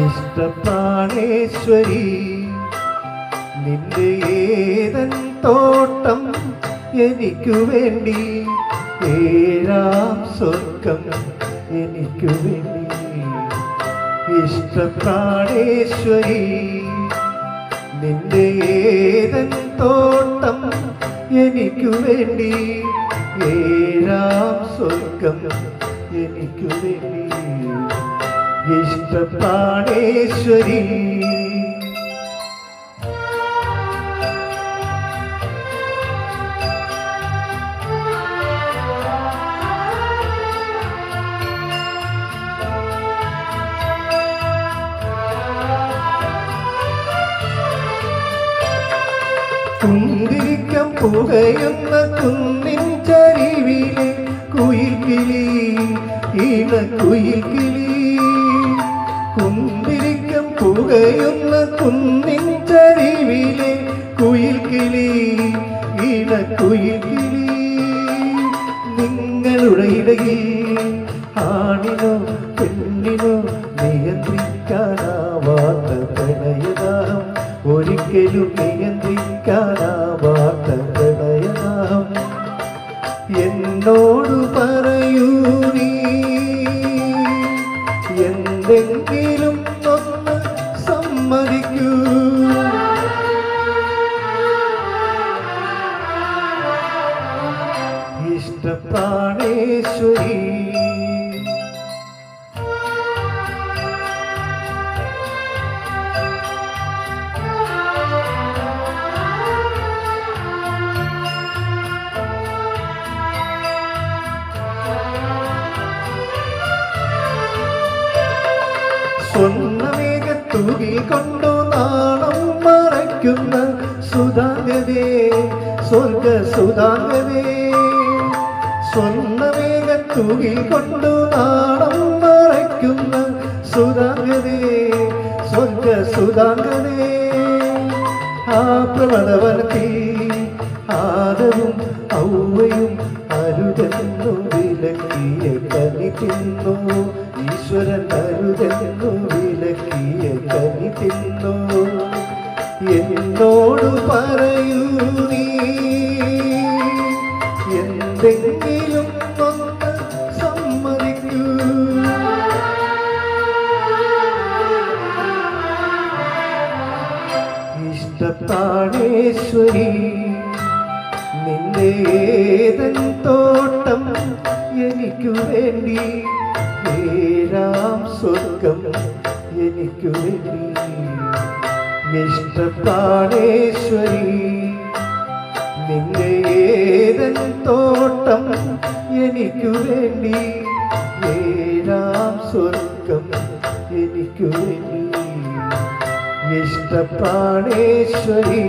ഇഷ്ടപ്രാണേശ്വരി നിന്റെ ഏതൻ തോട്ടം എനിക്കു വേണ്ടി, ഏഴാം സ്വർഗം എനിക്കു വേണ്ടി. ഇഷ്ടപ്രാണേശ്വരി നിന്റെ ഏതൻ തോട്ടം എനിക്കു വേണ്ടി, ഏഴാം സ്വർഗം എനിക്കു വേണ്ടി. ഇഷ്ടപ്രാണേശ്വരി കുന്തിരിക്കം പുകയുന്ന കുന്നിൻ ചരിവിലെ കുയിൽക്കിളി, ഇണക്കുയിൽക്കിളി. കുന്തിരിക്കം പുകയുന്ന കുന്നിൻ ചരിവിലെ കുയിൽക്കിളി, ഇണക്കുയിൽക്കിളി. നിങ്ങളുടെ ഇടയിൽ ആണിനോ പെണ്ണിനോ നിയന്ത്രിക്കാനാവാത്ത പ്രണയദാഹം, ഒരിക്കലും നിയന്ത്രിക്കാനാവാത്ത പ്രണയദാഹം. എന്നോട് പറയൂ നീ എന്തെങ്കിലും ഒന്ന് സമ്മതിക്കൂ. ഇഷ്ടപ്രാണേശ്വരി സ്വർണ്ണമേഘത്തൂകിൽ കൊണ്ടു നാണം മറയ്ക്കുന്ന സുധാംഗതേ, സ്വർഗ സുധാംഗതേ. സ്വർണ്ണമേഘത്തൂകിൽ കൊണ്ടു നാണം മറയ്ക്കുന്ന സുധാംഗതേ, സ്വർഗ സുധാംഗതേ. ആ പ്രവണവനത്തിൽ ആദവും ഔവയും അരുതെന്നു വിലക്കിയ കനി തിന്നു, ഈശ്വരൻ അരുതെന്നു വിലക്കിയ കനി തിന്നു. എന്നോട് പറയൂ നീ എന്തെങ്കിലും ഒന്ന് സമ്മതിക്കൂ. ഇഷ്ടപ്രാണേശ്വരി നിന്റെ ഏതൻ തോട്ടം എനിക്കു വേണ്ടി, ഏഴാം സ്വർഗം എനിക്കു വേണ്ടി. ഇഷ്ടപ്രാണേശ്വരി നിന്റെ ഏതൻ തോട്ടം എനിക്കു വേണ്ടി, ഏഴാം സ്വർഗം എനിക്കു വേണ്ടി. ഇഷ്ടപ്രാണേശ്വരി